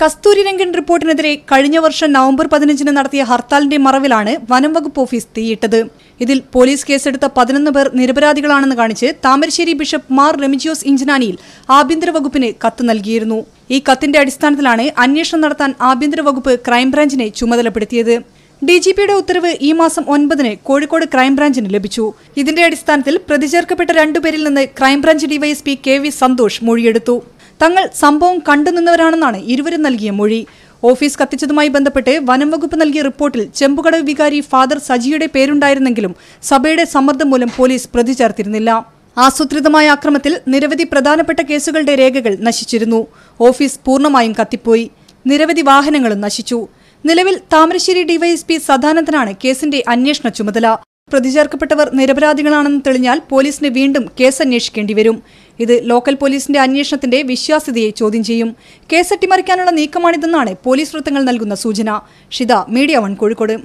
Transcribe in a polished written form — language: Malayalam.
കസ്തൂരിരംഗൻ റിപ്പോർട്ടിനെതിരെ കഴിഞ്ഞ വർഷം നവംബർ 15 നടത്തിയ ഹർത്താലിന്റെ മറവിലാണ് വനം വകുപ്പ് ഓഫീസ് തീയിട്ടത്. ഇതിൽ പോലീസ് കേസെടുത്ത 11 പേർ നിരപരാധികളാണെന്ന് കാണിച്ച് താമരശ്ശേരി ബിഷപ്പ് മാർ റെമിജിയോസ് ഇഞ്ചനാനിയിൽ ആഭ്യന്തര വകുപ്പിന് കത്ത് നൽകിയിരുന്നു. ഈ കത്തിന്റെ അടിസ്ഥാനത്തിലാണ് അന്വേഷണം നടത്താൻ ആഭ്യന്തര വകുപ്പ് ക്രൈംബ്രാഞ്ചിനെ ചുമതലപ്പെടുത്തിയത്. ഡിജിപിയുടെ ഉത്തരവ് ഈ മാസം 9 കോഴിക്കോട് ക്രൈംബ്രാഞ്ചിന് ലഭിച്ചു. ഇതിന്റെ അടിസ്ഥാനത്തിൽ പ്രതിചേർക്കപ്പെട്ട 2 പേരിൽ നിന്ന് ക്രൈംബ്രാഞ്ച് ഡിവൈഎസ്പി KV സന്തോഷ് മൊഴിയെടുത്തു. തങ്ങൾ സംഭവം കണ്ടുനിന്നവരാണെന്നാണ് ഇരുവരും നൽകിയ മൊഴി. ഓഫീസ് കത്തിച്ചതുമായി ബന്ധപ്പെട്ട് വനം വകുപ്പ് നൽകിയ റിപ്പോർട്ടിൽ ചെമ്പുകടവ് വികാരി ഫാദർ സജിയുടെ പേരുണ്ടായിരുന്നെങ്കിലും സഭയുടെ സമ്മർദ്ദം മൂലം പോലീസ് പ്രതി ചേർത്തിരുന്നില്ല. ആസൂത്രിതമായ അക്രമത്തിൽ നിരവധി പ്രധാനപ്പെട്ട കേസുകളുടെ രേഖകൾ നശിച്ചിരുന്നു. ഓഫീസ് പൂർണ്ണമായും കത്തിപ്പോയി. നിരവധി വാഹനങ്ങളും നശിച്ചു. നിലവിൽ താമരശ്ശേരി ഡിവൈഎസ്പി സദാനന്ദനാണ് കേസിന്റെ അന്വേഷണ ചുമതല. പ്രതിചേർക്കപ്പെട്ടവർ നിരപരാധികളാണെന്ന് തെളിഞ്ഞാൽ പോലീസിന് വീണ്ടും കേസ് അന്വേഷിക്കേണ്ടി വരും. ഇത് ലോക്കൽ പോലീസിന്റെ അന്വേഷണത്തിന്റെ വിശ്വാസ്യതയെ ചോദ്യം ചെയ്യും. കേസ് അട്ടിമറിക്കാനുള്ള നീക്കമാണിതെന്നാണ് പോലീസ് വൃത്തങ്ങൾ നൽകുന്ന സൂചന. ഷിത, മീഡിയ 1 കോഴിക്കോട്.